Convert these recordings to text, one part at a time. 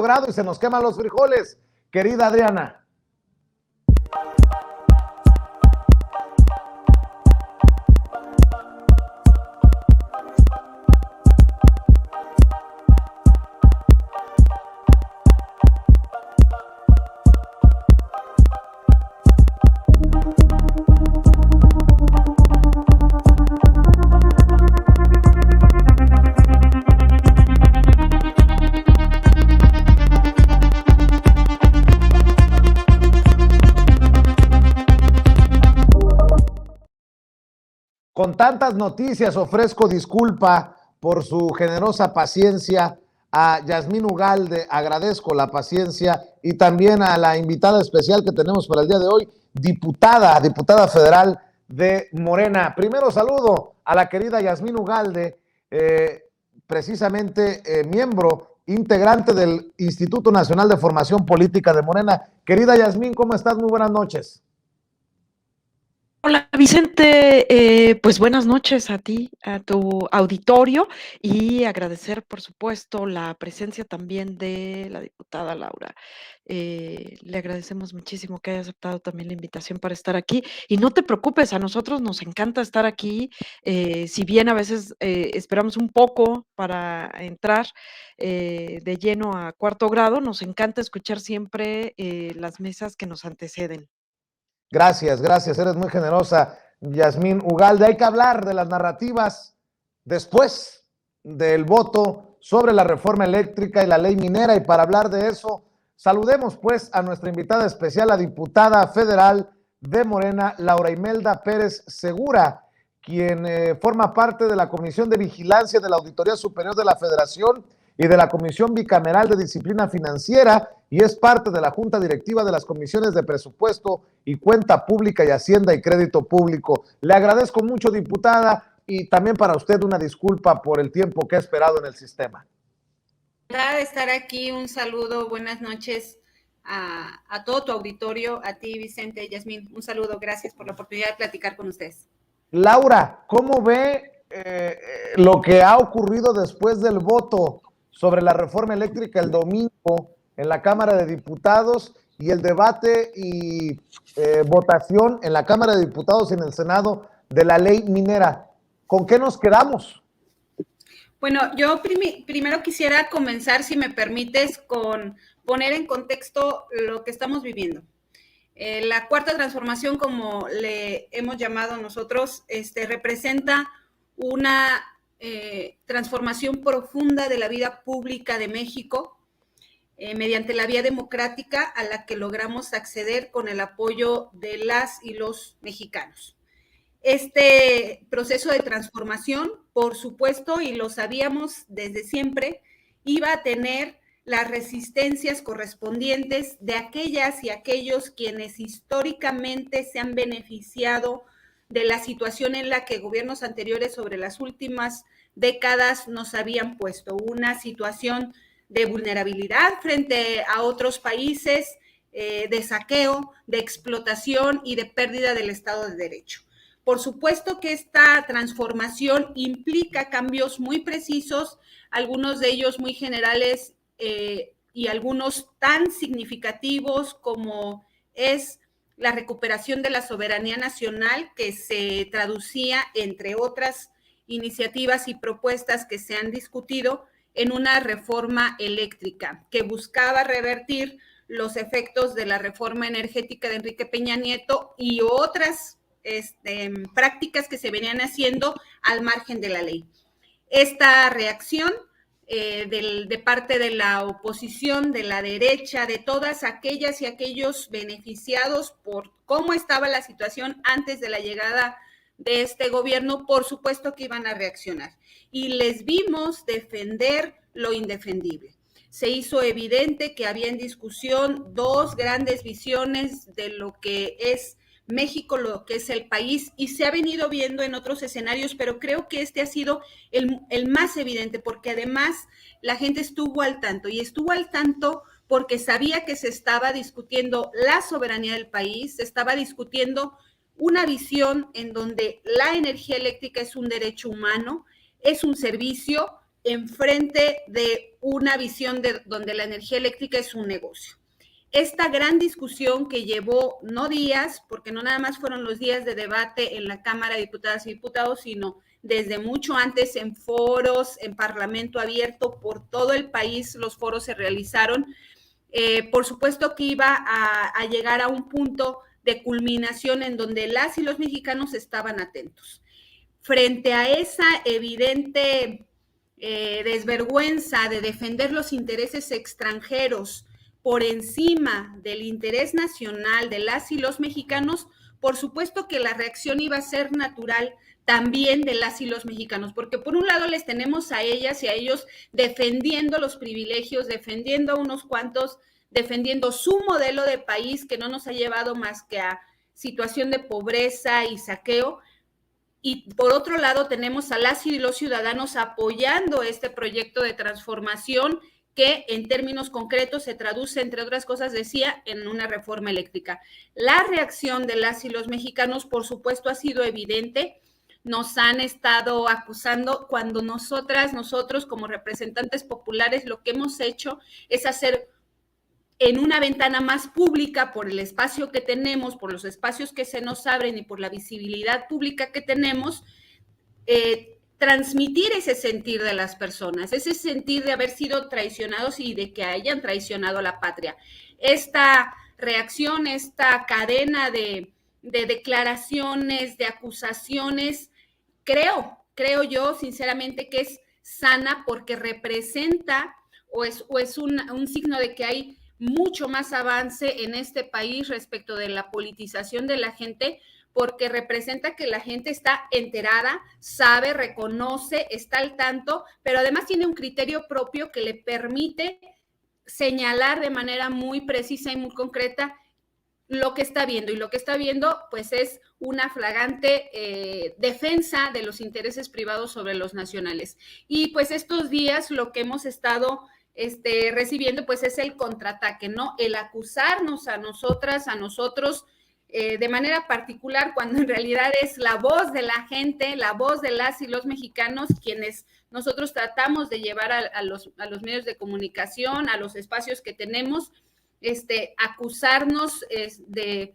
grado y se nos queman los frijoles. Querida Adriana. Con tantas noticias ofrezco disculpa por su generosa paciencia. A Yasmín Ugalde agradezco la paciencia y también a la invitada especial que tenemos para el día de hoy, diputada federal de Morena. Primero saludo a la querida Yasmín Ugalde, precisamente miembro integrante del Instituto Nacional de Formación Política de Morena. Querida Yasmín, ¿cómo estás? Muy buenas noches. Hola Vicente, pues buenas noches a ti, a tu auditorio y agradecer por supuesto la presencia también de la diputada Laura. Le agradecemos muchísimo que haya aceptado también la invitación para estar aquí y no te preocupes, a nosotros nos encanta estar aquí, si bien a veces esperamos un poco para entrar de lleno a cuarto grado, nos encanta escuchar siempre las mesas que nos anteceden. Gracias, eres muy generosa, Yasmín Ugalde. Hay que hablar de las narrativas después del voto sobre la reforma eléctrica y la ley minera, y para hablar de eso, saludemos pues a nuestra invitada especial, la diputada federal de Morena, Laura Imelda Pérez Segura, quien forma parte de la Comisión de Vigilancia de la Auditoría Superior de la Federación y de la Comisión Bicameral de Disciplina Financiera, y es parte de la Junta Directiva de las Comisiones de Presupuesto y Cuenta Pública y Hacienda y Crédito Público. Le agradezco mucho, diputada, y también para usted una disculpa por el tiempo que ha esperado en el sistema. De estar aquí, un saludo, buenas noches a todo tu auditorio, a ti, Vicente, Yasmín, un saludo, gracias por la oportunidad de platicar con ustedes. Laura, ¿cómo ve lo que ha ocurrido después del voto sobre la reforma eléctrica el domingo en la Cámara de Diputados y el debate y votación en la Cámara de Diputados y en el Senado de la ley minera? ¿Con qué nos quedamos? Bueno, yo primero quisiera comenzar, si me permites, con poner en contexto lo que estamos viviendo. La cuarta transformación, como le hemos llamado nosotros, representa una transformación profunda de la vida pública de México mediante la vía democrática a la que logramos acceder con el apoyo de las y los mexicanos. Este proceso de transformación, por supuesto, y lo sabíamos desde siempre, iba a tener las resistencias correspondientes de aquellas y aquellos quienes históricamente se han beneficiado de la situación en la que gobiernos anteriores sobre las últimas décadas nos habían puesto, una situación de vulnerabilidad frente a otros países, de saqueo, de explotación y de pérdida del Estado de Derecho. Por supuesto que esta transformación implica cambios muy precisos, algunos de ellos muy generales y algunos tan significativos como es la recuperación de la soberanía nacional, que se traducía, entre otras iniciativas y propuestas que se han discutido, en una reforma eléctrica que buscaba revertir los efectos de la reforma energética de Enrique Peña Nieto y otras prácticas que se venían haciendo al margen de la ley. Esta reacción de parte de la oposición, de la derecha, de todas aquellas y aquellos beneficiados por cómo estaba la situación antes de la llegada de este gobierno, por supuesto que iban a reaccionar. Y les vimos defender lo indefendible. Se hizo evidente que había en discusión dos grandes visiones de lo que es México, lo que es el país, y se ha venido viendo en otros escenarios, pero creo que este ha sido el más evidente, porque además la gente estuvo al tanto, y estuvo al tanto porque sabía que se estaba discutiendo la soberanía del país, se estaba discutiendo una visión en donde la energía eléctrica es un derecho humano, es un servicio enfrente de una visión de donde la energía eléctrica es un negocio. Esta gran discusión que llevó no días, porque no nada más fueron los días de debate en la Cámara de Diputadas y Diputados, sino desde mucho antes en foros, en Parlamento abierto, por todo el país los foros se realizaron. Por supuesto que iba a llegar a un punto de culminación en donde las y los mexicanos estaban atentos. Frente a esa evidente desvergüenza de defender los intereses extranjeros por encima del interés nacional de las y los mexicanos, por supuesto que la reacción iba a ser natural también de las y los mexicanos, porque por un lado les tenemos a ellas y a ellos defendiendo los privilegios, defendiendo a unos cuantos, defendiendo su modelo de país que no nos ha llevado más que a situación de pobreza y saqueo. Y por otro lado tenemos a las y los ciudadanos apoyando este proyecto de transformación que en términos concretos se traduce, entre otras cosas, decía, en una reforma eléctrica. La reacción de las y los mexicanos, por supuesto, ha sido evidente. Nos han estado acusando cuando nosotros como representantes populares, lo que hemos hecho es hacer en una ventana más pública por el espacio que tenemos, por los espacios que se nos abren y por la visibilidad pública que tenemos, transmitir ese sentir de las personas, ese sentir de haber sido traicionados y de que hayan traicionado a la patria. Esta reacción, esta cadena de declaraciones, de acusaciones, creo yo sinceramente que es sana porque representa o es un signo de que hay mucho más avance en este país respecto de la politización de la gente, porque representa que la gente está enterada, sabe, reconoce, está al tanto, pero además tiene un criterio propio que le permite señalar de manera muy precisa y muy concreta lo que está viendo. Y lo que está viendo, pues, es una flagrante defensa de los intereses privados sobre los nacionales. Y pues estos días lo que hemos estado recibiendo, pues es el contraataque, ¿no? El acusarnos a nosotras, a nosotros, de manera particular, cuando en realidad es la voz de la gente, la voz de las y los mexicanos, quienes nosotros tratamos de llevar a los medios de comunicación, a los espacios que tenemos, acusarnos de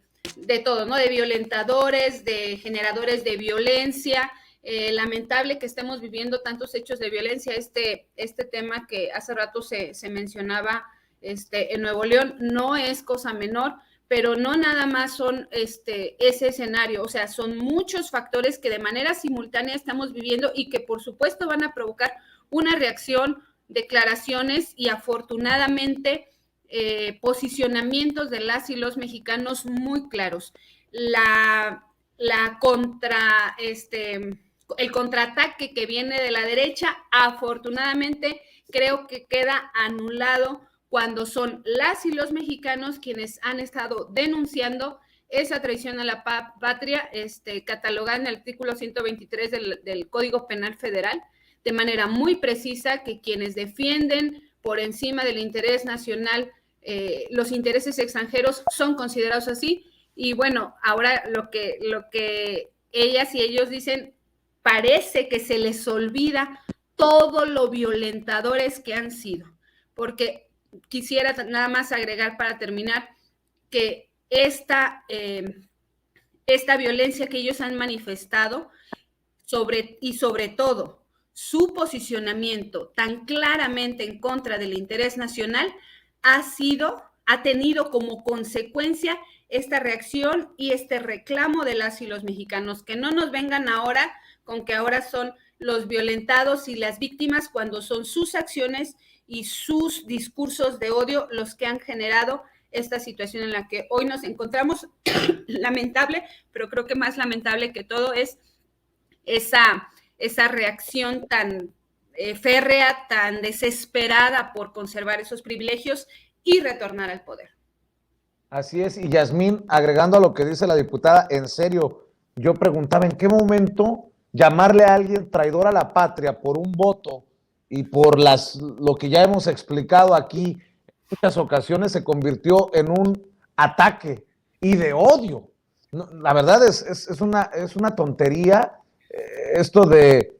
todo, ¿no? De violentadores, de generadores de violencia. Lamentable que estemos viviendo tantos hechos de violencia. Este tema que hace rato se mencionaba en Nuevo León no es cosa menor, pero no nada más son ese escenario, o sea, son muchos factores que de manera simultánea estamos viviendo y que por supuesto van a provocar una reacción, declaraciones y afortunadamente posicionamientos de las y los mexicanos muy claros. El contraataque que viene de la derecha, afortunadamente creo que queda anulado cuando son las y los mexicanos quienes han estado denunciando esa traición a la patria, catalogada en el artículo 123 del Código Penal Federal, de manera muy precisa, que quienes defienden por encima del interés nacional los intereses extranjeros son considerados así. Y bueno, ahora lo que ellas y ellos dicen, parece que se les olvida todo lo violentadores que han sido, porque quisiera nada más agregar para terminar que esta violencia que ellos han manifestado y sobre todo su posicionamiento tan claramente en contra del interés nacional ha tenido como consecuencia esta reacción y este reclamo de las y los mexicanos, que no nos vengan ahora con que ahora son los violentados y las víctimas, cuando son sus acciones y sus discursos de odio los que han generado esta situación en la que hoy nos encontramos. Lamentable, pero creo que más lamentable que todo es esa reacción tan férrea, tan desesperada por conservar esos privilegios y retornar al poder. Así es, y Yasmín, agregando a lo que dice la diputada, en serio, yo preguntaba en qué momento llamarle a alguien traidor a la patria por un voto y por lo que ya hemos explicado aquí en muchas ocasiones se convirtió en un ataque y de odio. No, la verdad es una tontería esto de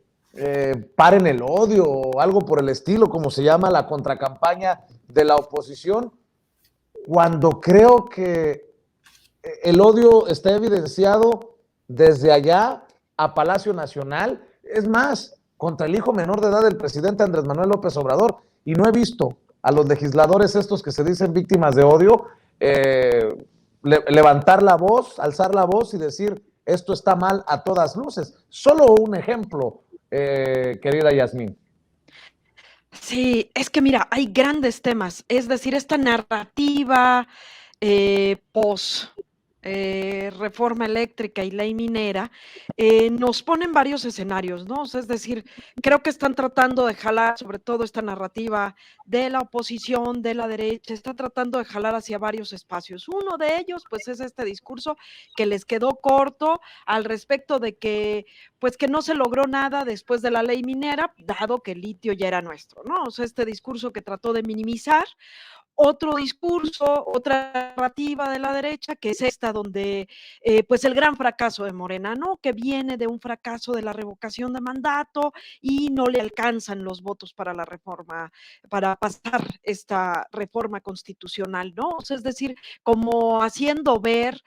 paren el odio o algo por el estilo, como se llama la contracampaña de la oposición, cuando creo que el odio está evidenciado desde allá a Palacio Nacional, es más, contra el hijo menor de edad del presidente Andrés Manuel López Obrador, y no he visto a los legisladores estos que se dicen víctimas de odio levantar la voz, alzar la voz y decir esto está mal a todas luces. Solo un ejemplo, querida Yasmín. Sí, es que mira, hay grandes temas, es decir, esta narrativa post reforma eléctrica y ley minera, nos ponen varios escenarios, ¿no? O sea, es decir, creo que están tratando de jalar, sobre todo esta narrativa de la oposición, de la derecha, está tratando de jalar hacia varios espacios. Uno de ellos, pues, es este discurso que les quedó corto al respecto de que, pues, que no se logró nada después de la ley minera, dado que el litio ya era nuestro, ¿no? O sea, este discurso que trató de minimizar. Otro discurso, otra narrativa de la derecha, que es esta donde, pues el gran fracaso de Morena, ¿no? Que viene de un fracaso de la revocación de mandato y no le alcanzan los votos para la reforma, para pasar esta reforma constitucional, ¿no? O sea, es decir, como haciendo ver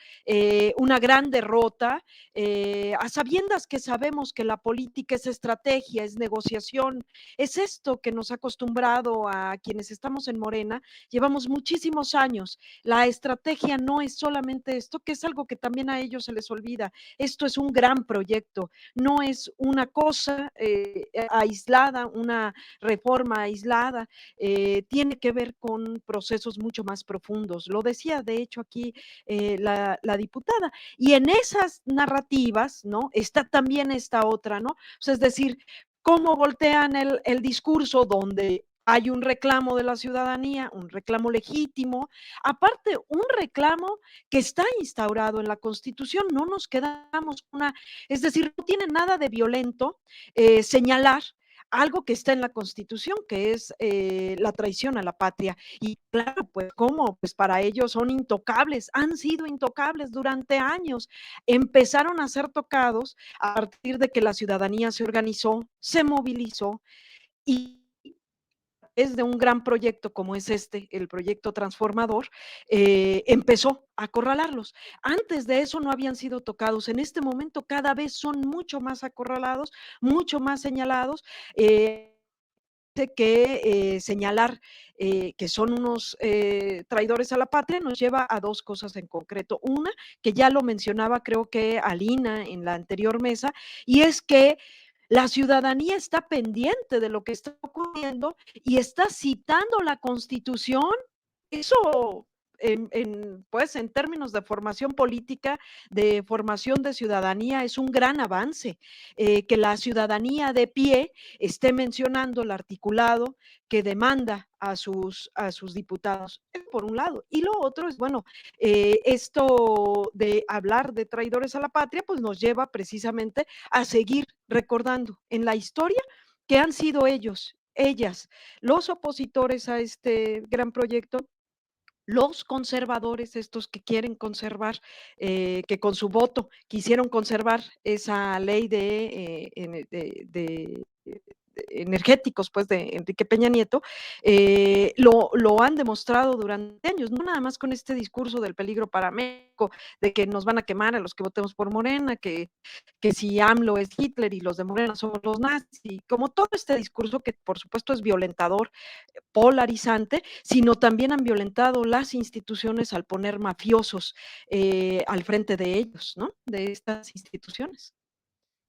una gran derrota, a sabiendas que sabemos que la política es estrategia, es negociación, es esto que nos ha acostumbrado a quienes estamos en Morena. Llevamos muchísimos años. La estrategia no es solamente esto, que es algo que también a ellos se les olvida. Esto es un gran proyecto, no es una cosa aislada, una reforma aislada, tiene que ver con procesos mucho más profundos. Lo decía, de hecho, aquí la diputada. Y en esas narrativas, ¿no? Está también esta otra, ¿no? O sea, es decir, cómo voltean el discurso donde hay un reclamo de la ciudadanía, un reclamo legítimo, aparte un reclamo que está instaurado en la Constitución, no nos quedamos una, es decir, no tiene nada de violento señalar algo que está en la Constitución, que es la traición a la patria. Y claro, pues, ¿cómo? Pues para ellos son intocables, han sido intocables durante años. Empezaron a ser tocados a partir de que la ciudadanía se organizó, se movilizó y es de un gran proyecto como es este, el proyecto transformador, empezó a acorralarlos. Antes de eso no habían sido tocados. En este momento cada vez son mucho más acorralados, mucho más señalados. Que señalar que son unos traidores a la patria nos lleva a dos cosas en concreto. Una, que ya lo mencionaba creo que Alina en la anterior mesa, y es que la ciudadanía está pendiente de lo que está ocurriendo y está citando la Constitución. Eso pues en términos de formación política, de formación de ciudadanía, es un gran avance. Que la ciudadanía de pie esté mencionando el articulado que demanda a sus diputados, por un lado. Y lo otro es, bueno, esto de hablar de traidores a la patria, pues nos lleva precisamente a seguir recordando en la historia que han sido ellos, ellas, los opositores a este gran proyecto, los conservadores, estos que quieren conservar, que con su voto quisieron conservar esa ley de energéticos, pues, de Enrique Peña Nieto, lo han demostrado durante años, no nada más con este discurso del peligro para México, de que nos van a quemar a los que votemos por Morena, que si AMLO es Hitler y los de Morena somos los nazis, y como todo este discurso que por supuesto es violentador, polarizante, sino también han violentado las instituciones al poner mafiosos al frente de ellos, ¿no? De estas instituciones.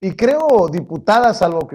Y creo, diputada, salvo que